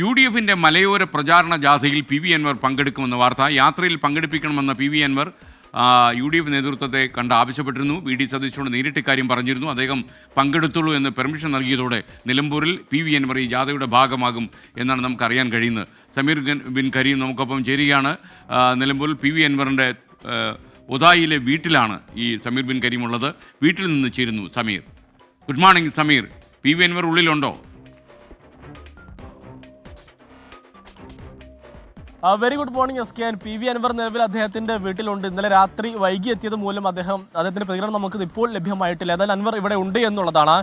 UDFിന്റെ മലയോര പ്രചാരണ ജാഥയിൽ പി.വി. അൻവർ പങ്കെടുക്കുമെന്ന വാർത്ത. യാത്രയിൽ പങ്കെടുപ്പിക്കണമെന്ന പി.വി. അൻവർ UDF നേതൃത്വത്തെ കണ്ട് ആവശ്യപ്പെട്ടിരുന്നു. വി.ഡി. സതീശനോട് നേരിട്ട് കാര്യം പറഞ്ഞിരുന്നു. അദ്ദേഹം പങ്കെടുത്തുള്ളൂ എന്ന് പെർമിഷൻ നൽകിയതോടെ നിലമ്പൂരിൽ പി.വി. അൻവർ ഈ ജാഥയുടെ ഭാഗമാകും എന്നാണ് നമുക്കറിയാൻ കഴിയുന്നത്. സമീർ ബിൻ കരീം നമുക്കൊപ്പം ചേരുകയാണ്. നിലമ്പൂരിൽ പി.വി. അൻവറിൻ്റെ ഒതായിലെ വീട്ടിലാണ് ഈ സമീർ ബിൻ കരീം ഉള്ളത്. വീട്ടിൽ നിന്ന് ചേരുന്നു സമീർ. Good morning Sameer. പി.വി. അൻവർ ഉള്ളിലുണ്ടോ? വെരി ഗുഡ് മോർണിംഗ് എസ്കെൻ. പി.വി. അൻവർ നിലവിൽ അദ്ദേഹത്തിന്റെ വീട്ടിലുണ്ട്. ഇന്നലെ രാത്രി വൈകി എത്തിയത് മൂലം അദ്ദേഹത്തിന്റെ പ്രതികരണം നമുക്ക് ഇപ്പോൾ ലഭ്യമായിട്ടില്ല. ഏതായാലും അൻവർ ഇവിടെ ഉണ്ട് എന്നുള്ളതാണ്.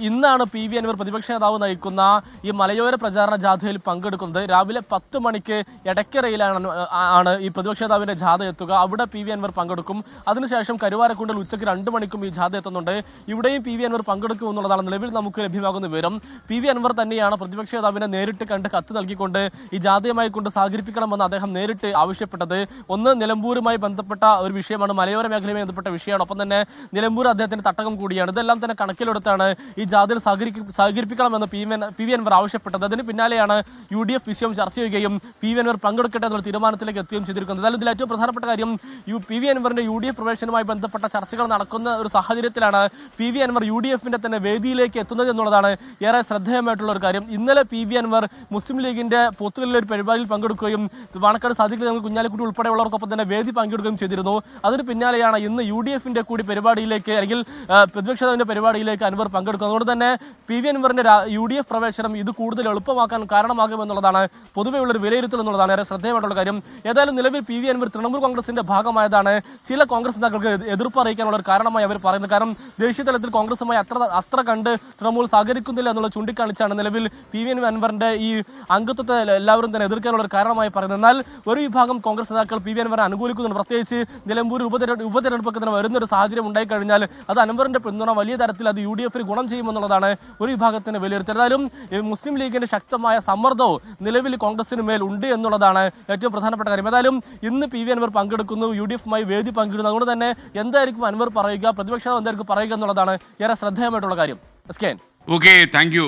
ഇന്നാണ് പി.വി. അൻവർ പ്രതിപക്ഷ നേതാവ് നയിക്കുന്ന ഈ മലയോര പ്രചാരണ ജാഥയിൽ പങ്കെടുക്കുന്നത്. രാവിലെ 10 മണിക്ക് എടക്കരയിലാണ് ഈ പ്രതിപക്ഷ നേതാവിന്റെ ജാഥ എത്തുക. അവിടെ പി.വി. അൻവർ പങ്കെടുക്കും. അതിനുശേഷം കരുവാരക്കുണ്ടിൽ ഉച്ചയ്ക്ക് 2 മണിക്കും ഈ ജാഥ എത്തുന്നുണ്ട്. ഇവിടെയും പി.വി. അൻവർ പങ്കെടുക്കും എന്നുള്ളതാണ് നിലവിൽ നമുക്ക് ലഭ്യമാകുന്ന വിവരം. പി.വി. അൻവർ തന്നെയാണ് പ്രതിപക്ഷ നേതാവിനെ നേരിട്ട് കണ്ട് കത്ത് നൽകിക്കൊണ്ട് ഈ ജാഥയുമായി കൊണ്ട് സഹകരിപ്പിക്കണം അദ്ദേഹം നേരിട്ട് ആവശ്യപ്പെട്ടത്. ഒന്ന്, നിലമ്പൂരുമായി ബന്ധപ്പെട്ട ഒരു വിഷയമാണ്, മലയോര മേഖലയുമായി ബന്ധപ്പെട്ട വിഷയമാണ്. ഒപ്പം തന്നെ നിലമ്പൂർ അദ്ദേഹത്തിന്റെ തട്ടകം കൂടിയാണ്. ഇതെല്ലാം തന്നെ കണക്കിലെടുത്താണ് ഈ ജാഥയിൽ സഹകരിപ്പിക്കണമെന്ന് പി.വി. അൻവർ ആവശ്യപ്പെട്ടത്. അതിന് പിന്നാലെയാണ് UDF വിഷയം ചർച്ച ചെയ്യുകയും പി.വി. അൻവർ പങ്കെടുക്കട്ടെ എന്നുള്ള തീരുമാനത്തിലേക്ക് എത്തുകയും ചെയ്തിരിക്കുന്നത്. എന്നാലും ഇതിൽ ഏറ്റവും പ്രധാനപ്പെട്ട കാര്യം പി.വി. അൻവറിന്റെ UDF പ്രവേശനവുമായി ബന്ധപ്പെട്ട ചർച്ചകൾ നടക്കുന്ന ഒരു സാഹചര്യത്തിലാണ് പി.വി. അൻവർ UDFന്റെ തന്നെ വേദിയിലേക്ക് എത്തുന്നത് എന്നുള്ളതാണ് ഏറെ ശ്രദ്ധേയമായിട്ടുള്ള ഒരു കാര്യം. ഇന്നലെ പി.വി. അൻവർ മുസ്ലിം ലീഗിന്റെ പോത്തുകലിലെ ഒരു പരിപാടിയിൽ പങ്കെടുക്കുകയും പാണക്കാട് സാദിഖ് കുഞ്ഞാലിക്കുട്ടി ഉൾപ്പെടെയുള്ളവർക്കൊപ്പം തന്നെ വേദി പങ്കെടുക്കുകയും ചെയ്തിരുന്നു. അതിന് പിന്നാലെയാണ് ഇന്ന് UDFന്റെ കൂടി പരിപാടിയിലേക്ക് അല്ലെങ്കിൽ പ്രതിപക്ഷ നേതാവിന്റെ പരിപാടിയിലേക്ക് അൻവർ പങ്കെടുക്കുന്നത്. അതുകൊണ്ട് തന്നെ പി.വി. അൻവറിന്റെ UDF പ്രവേശനം ഇത് കൂടുതൽ എളുപ്പമാക്കാൻ കാരണമാകുമെന്നുള്ളതാണ് പൊതുവെയുള്ളൊരു വിലയിരുത്തൽ എന്നുള്ളതാണ് ഏറെ ശ്രദ്ധേയമായിട്ടുള്ള കാര്യം. ഏതായാലും നിലവിൽ പി.വി. അൻവർ തൃണമൂൽ കോൺഗ്രസിന്റെ ഭാഗമായതാണ് ചില കോൺഗ്രസ് നേതാക്കൾക്ക് എതിർപ്പ് അറിയിക്കാനുള്ള ഒരു കാരണമായി അവർ പറയുന്നത്. കാരണം ദേശീയ തലത്തിൽ കോൺഗ്രസുമായി അത്ര കണ്ട് തൃണമൂൽ സഹകരിക്കുന്നില്ല എന്നുള്ളത് ചൂണ്ടിക്കാണിച്ചാണ് നിലവിൽ പി.വി. അൻവറിന്റെ ഈ അംഗത്വത്തെ എല്ലാവരും തന്നെ എതിർക്കാനുള്ള ഒരു കാരണമായി പറയുന്നത്. എന്നാൽ ഒരു വിഭാഗം കോൺഗ്രസ് നേതാക്കൾ പി.വി. അൻവറെ അനുകൂലിക്കുന്നുണ്ട്. പ്രത്യേകിച്ച് നിലമ്പൂർ ഉപതെരഞ്ഞെടുപ്പൊക്കെ തന്നെ വരുന്നൊരു സാഹചര്യം ഉണ്ടായിക്കഴിഞ്ഞാൽ അത് അൻവറിന്റെ പിന്തുണ വലിയ തരത്തിൽ അത് UDFന് ഗുണം ചെയ്യുമെന്നുള്ളതാണ് ഒരു വിഭാഗത്തിന്റെ വിലയിരുത്തൽ. ഏതായാലും മുസ്ലിം ലീഗിന്റെ ശക്തമായ സമ്മർദ്ദവും നിലവിൽ കോൺഗ്രസിന് മേൽ ഉണ്ട് എന്നുള്ളതാണ് ഏറ്റവും പ്രധാനപ്പെട്ട കാര്യം. ഏതായാലും ഇന്ന് പി.വി. അൻവർ പങ്കെടുക്കുന്നു, UDFുമായി വേദി പങ്കിടുന്നു. അതുകൊണ്ട് തന്നെ എന്തായിരിക്കും അൻവർ പറയുക, പ്രതിപക്ഷ എന്തായിരിക്കും പറയുക എന്നുള്ളതാണ് ഏറെ ശ്രദ്ധേയമായിട്ടുള്ള കാര്യം. Okay, thank you.